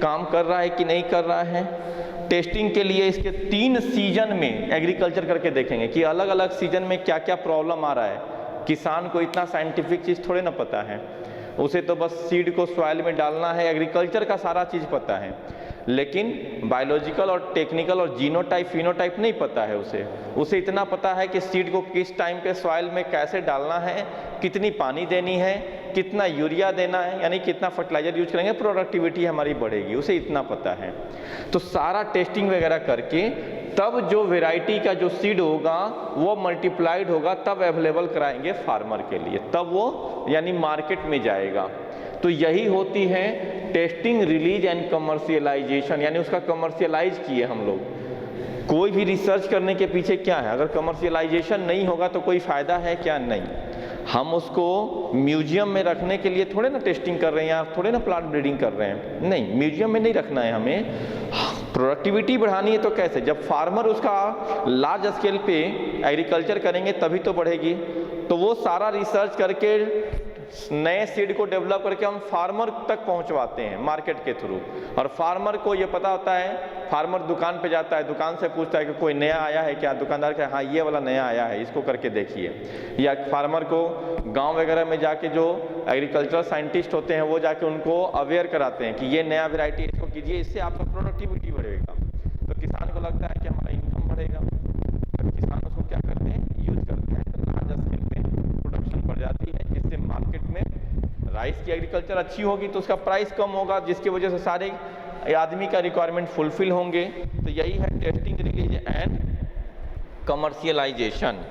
काम कर रहा है कि नहीं कर रहा है। टेस्टिंग के लिए इसके 3 सीजन में एग्रीकल्चर करके देखेंगे कि अलग अलग सीजन में क्या क्या प्रॉब्लम आ रहा है। किसान को इतना साइंटिफिक चीज़ थोड़े ना पता है, उसे तो बस सीड को सॉइल में डालना है, एग्रीकल्चर का सारा चीज़ पता है, लेकिन बायोलॉजिकल और टेक्निकल और जीनोटाइप फिनोटाइप नहीं पता है उसे इतना पता है कि सीड को किस टाइम पे सॉइल में कैसे डालना है, कितनी पानी देनी है, कितना यूरिया देना है, यानी कितना फर्टिलाइजर यूज करेंगे प्रोडक्टिविटी हमारी बढ़ेगी, उसे इतना पता है। तो सारा टेस्टिंग वगैरह करके तब जो वेराइटी का जो सीड होगा वो मल्टीप्लाइड होगा, तब अवेलेबल कराएंगे फार्मर के लिए, तब वो यानी मार्केट में जाएगा। तो यही होती है टेस्टिंग, रिलीज एंड कमर्शियलाइजेशन, यानी उसका कमर्शियलाइज किए हम लोग। कोई भी रिसर्च करने के पीछे क्या है, अगर कमर्शियलाइजेशन नहीं होगा तो कोई फायदा है क्या? नहीं। हम उसको म्यूजियम में रखने के लिए थोड़े ना टेस्टिंग कर रहे हैं या थोड़े ना प्लांट ब्रीडिंग कर रहे हैं, नहीं, म्यूजियम में नहीं रखना है हमें। प्रोडक्टिविटी बढ़ानी है तो कैसे? जब फार्मर उसका लार्ज स्केल पे एग्रीकल्चर करेंगे तभी तो बढ़ेगी। तो वो सारा रिसर्च करके नए सीड को डेवलप करके हम फार्मर तक पहुंचवाते हैं मार्केट के थ्रू, और फार्मर को ये पता होता है, फार्मर दुकान पे जाता है, दुकान से पूछता है कि कोई नया आया है क्या, दुकानदार कहता है हाँ ये वाला नया आया है, इसको करके देखिए। या फार्मर को गांव वगैरह में जाके जो एग्रीकल्चरल साइंटिस्ट होते हैं वो जाके उनको अवेयर कराते हैं कि ये नया वेराइटी इसको कीजिए, इससे आपका प्रोडक्टिविटी बढ़ेगा। तो किसान को लगता है कि हमारा इनकम बढ़ेगा, तो किसान उसको क्या करते हैं, यूज करते हैं, तो लार्ज स्केल पे प्रोडक्शन बढ़ जाती है, जिससे मार्केट में राइस की एग्रीकल्चर अच्छी होगी तो उसका प्राइस कम होगा, जिसकी वजह से सारे आदमी का रिक्वायरमेंट फुलफिल होंगे। तो यही है टेस्टिंग, रिलीज एंड कमर्शियलाइजेशन।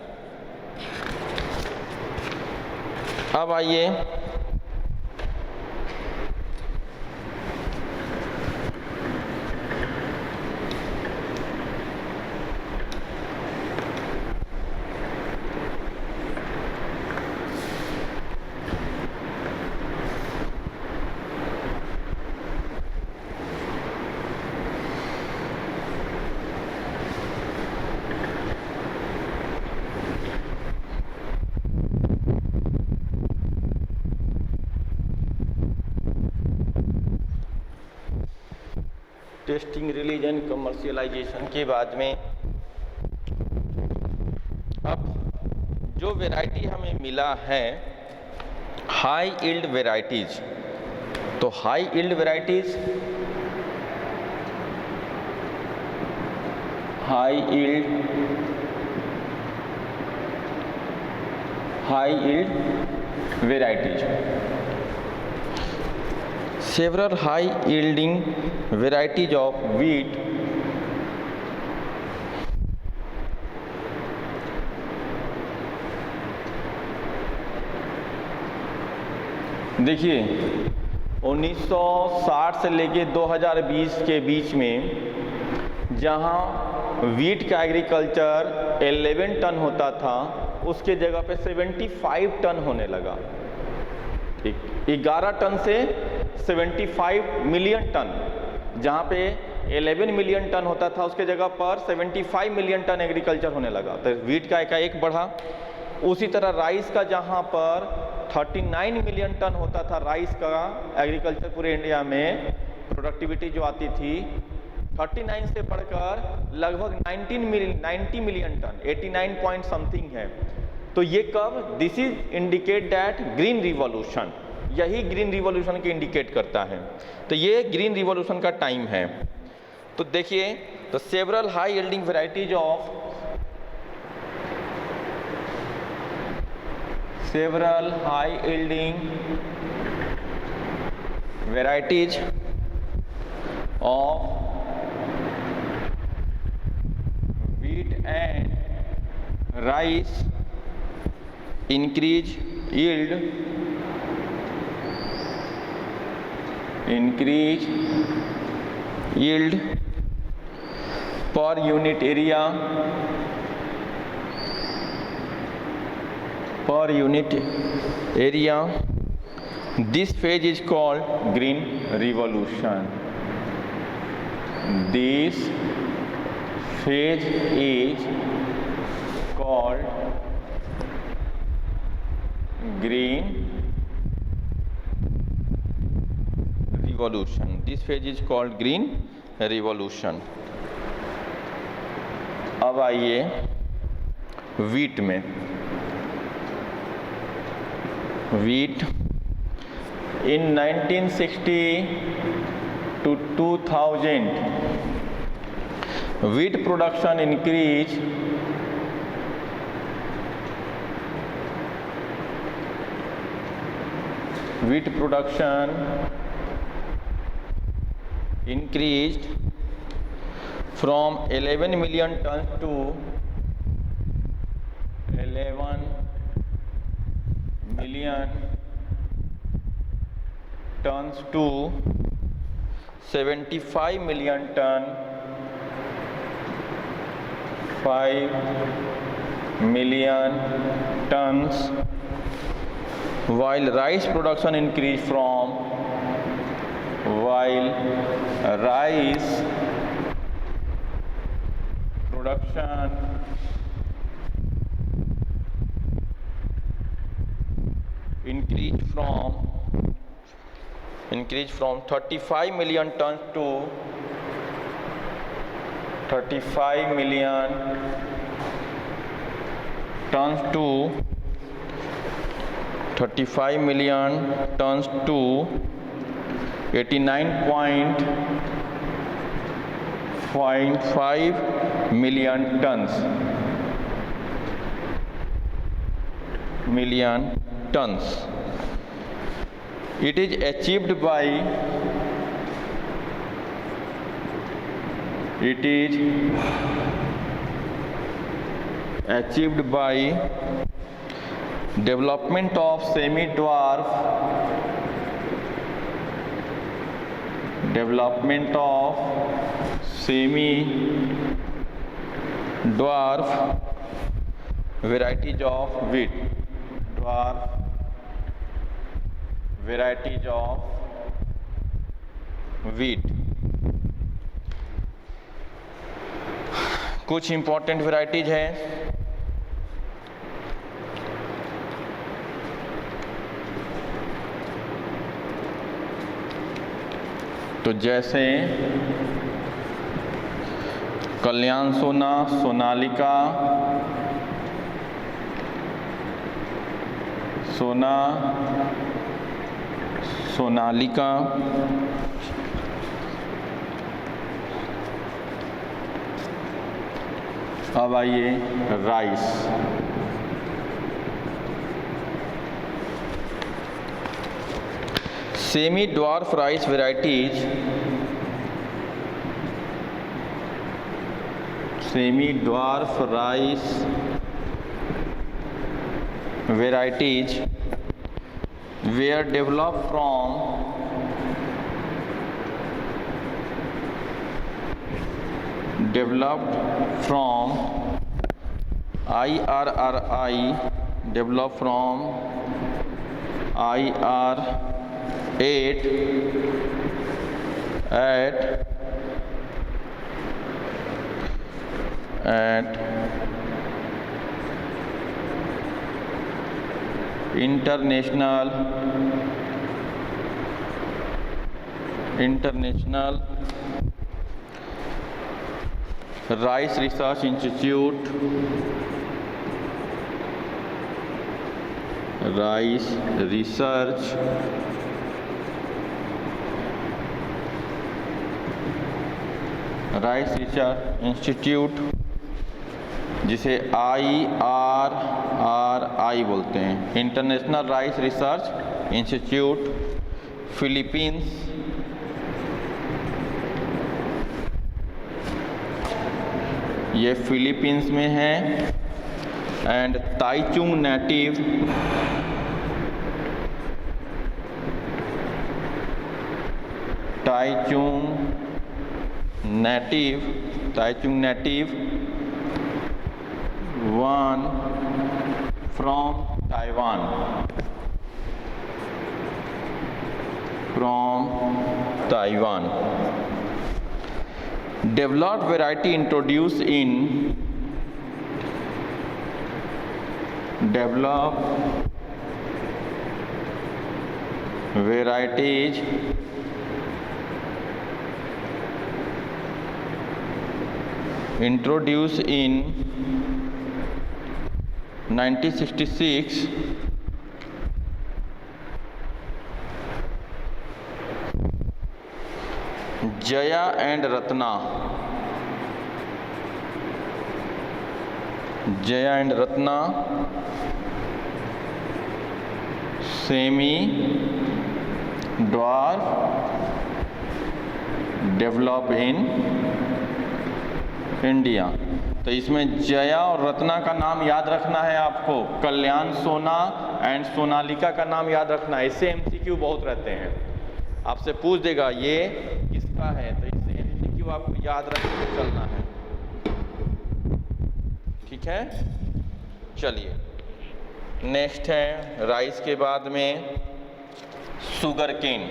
अब आइए टेस्टिंग, रिलीज एंड कमर्शियलाइजेशन के बाद में अब जो वैरायटी हमें मिला है हाई यील्ड वैरायटीज, तो high yield varieties, high yield varieties, several high yielding varieties of wheat देखिए 1960 से लेके 2020 के बीच में जहां वीट का एग्रीकल्चर 11 टन होता था उसके जगह पे 75 टन होने लगा। 11 टन से 75 मिलियन टन, जहाँ पे 11 मिलियन टन होता था उसके जगह पर 75 मिलियन टन एग्रीकल्चर होने लगा। तो वीट का एकाएक बढ़ा। उसी तरह राइस का जहाँ पर 39 मिलियन टन होता था राइस का एग्रीकल्चर पूरे इंडिया में, प्रोडक्टिविटी जो आती थी 39 से बढ़कर लगभग 90 मिलियन टन, 89 पॉइंट समथिंग है। तो ये कब, this is indicate that green revolution, यही ग्रीन रिवॉल्यूशन के इंडिकेट करता है। तो ये ग्रीन रिवॉल्यूशन का टाइम है। तो देखिए, तो several high yielding varieties of several high yielding varieties of wheat and rice increase yield per unit area This phase is called green revolution. This phase is called green revolution. This phase is called green revolution. अब आइए wheat में। Wheat in 1960 to 2000 wheat production increased from 11 million tons to 11 million tons to 75 million ton, 5 million tons, while rice production increased from increased from 35 million tons to 35 million tons to 89.5 million tons. It is achieved by development of semi-dwarf varieties of wheat. कुछ important varieties हैं। तो जैसे कल्याण सोना, सोनालिका, सोनालिका, अब आइए rice. Semi dwarf rice varieties were developed from IR8 at international rice research institute, rice research institute, जिसे IRRI बोलते हैं, international rice research institute, Philippines, ये फिलीपींस में है। And Taichung native one from Taiwan, developed variety introduced in varieties introduced in 1966 Jaya and Ratna semi dwarf develop in India. तो इसमें जया और रत्ना का नाम याद रखना है आपको, कल्याण सोना एंड सोनालिका का नाम याद रखना है। इससे MCQ बहुत रहते हैं, आपसे पूछ देगा ये किसका है, तो इससे MCQ आपको याद रख के चलना है। ठीक है, चलिए नेक्स्ट है राइस के बाद में शुगर केन।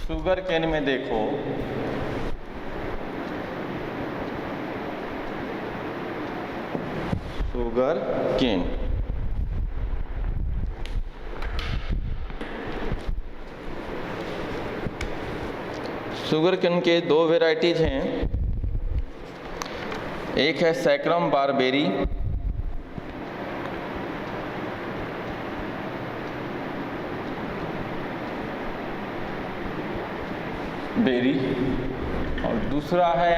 शुगर केन में देखो, शुगर केन के दो वैरायटीज हैं। एक है सैक्रम बारबेरी, और दूसरा है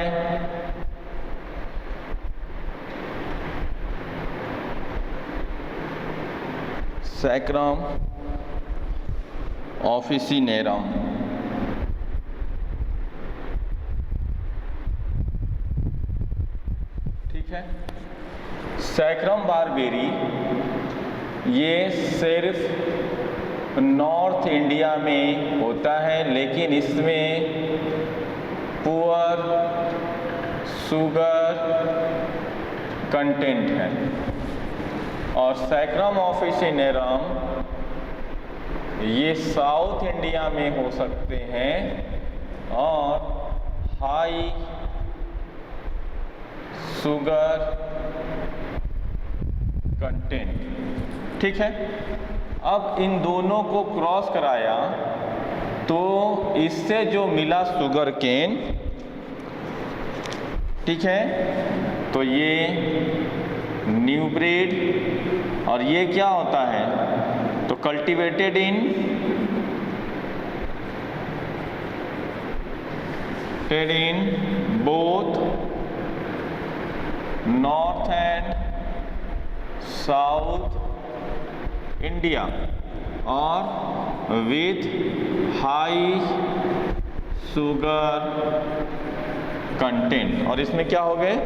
सैक्रम ऑफिसिनेरम। ठीक है, सैक्रम बारबेरी ये सिर्फ नॉर्थ इंडिया में होता है, लेकिन इसमें पुअर शुगर कंटेंट है। और सैक्रम ऑफिसिनेरम ये साउथ इंडिया में हो सकते हैं और हाई शुगर कंटेंट। ठीक है, अब इन दोनों को क्रॉस कराया तो इससे जो मिला शुगर केन। ठीक है, तो ये न्यू ब्रीड, और ये क्या होता है, तो cultivated in both north and south India और विथ हाई शुगर कंटेंट। और इसमें क्या हो गए,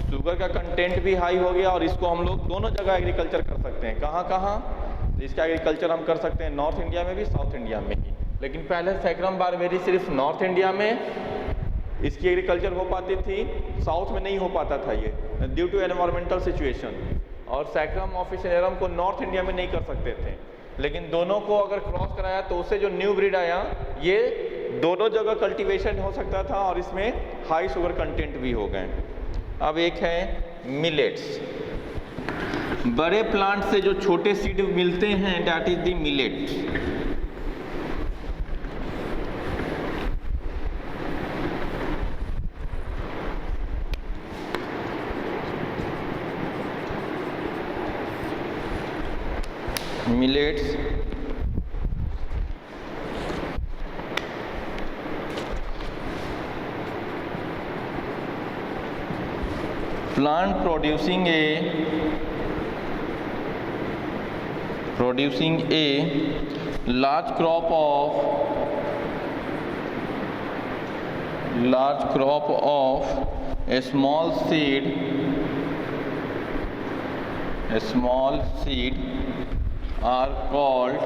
शुगर का कंटेंट भी हाई हो गया और इसको हम लोग दोनों जगह एग्रीकल्चर कर सकते हैं। सकते हैं। कहाँ कहाँ? इसका एग्रीकल्चर हम कर सकते हैं नॉर्थ इंडिया में भी, साउथ इंडिया में भी। लेकिन पहले सैक्रम बारबेरी सिर्फ नॉर्थ इंडिया में इसकी एग्रीकल्चर हो पाती थी, साउथ में नहीं हो पाता था ये ड्यू टू एनवायरमेंटल सिचुएशन। और सैक्रम ऑफिशियनरम को नॉर्थ इंडिया में नहीं कर सकते थे, लेकिन दोनों को अगर क्रॉस कराया तो उससे जो न्यू ब्रीड आया ये दोनों जगह कल्टीवेशन हो सकता था और इसमें हाई शुगर कंटेंट भी हो गए। अब एक है मिलेट्स। बड़े प्लांट से जो छोटे सीड मिलते हैं that is the millet. Millets plant producing a large crop of a small seed are called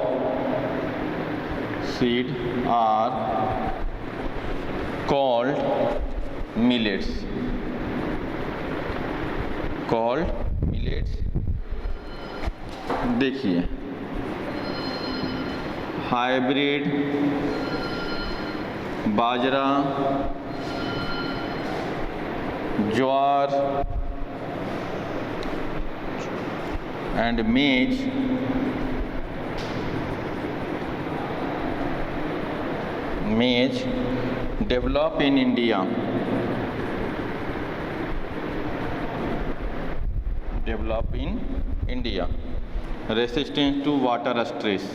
millets। देखिए हाइब्रिड बाजरा, ज्वार एंड मेज develop in India। Resistance to water stress।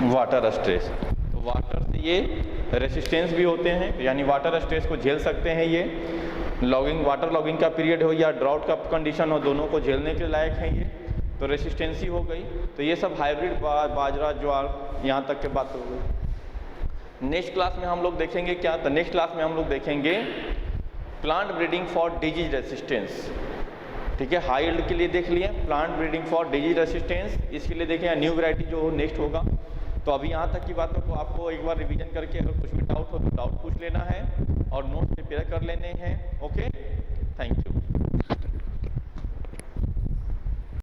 Water stress, तो water से ये resistance भी होते हैं, यानी water stress को झेल सकते हैं ये। वाटर लॉगिंग का पीरियड हो या ड्राउट का कंडीशन हो, दोनों को झेलने के लायक हैं ये, तो रेसिस्टेंसी हो गई। तो ये सब हाइब्रिड बाजरा ज्वार यहाँ तक के बात हो गई। नेक्स्ट क्लास में हम लोग देखेंगे क्या? तो नेक्स्ट क्लास में हम लोग देखेंगे plant breeding for disease resistance. ठीक है, हाई यील्ड के लिए देख लिए plant breeding for disease resistance, इसके लिए देखें न्यू वैरायटी जो नेक्स्ट होगा। तो अभी यहाँ तक की बातों को आपको एक बार रिवीजन करके अगर कुछ भी डाउट हो तो डाउट पूछ लेना है और नोट्स प्रिपेयर कर लेने हैं। Okay, thank you.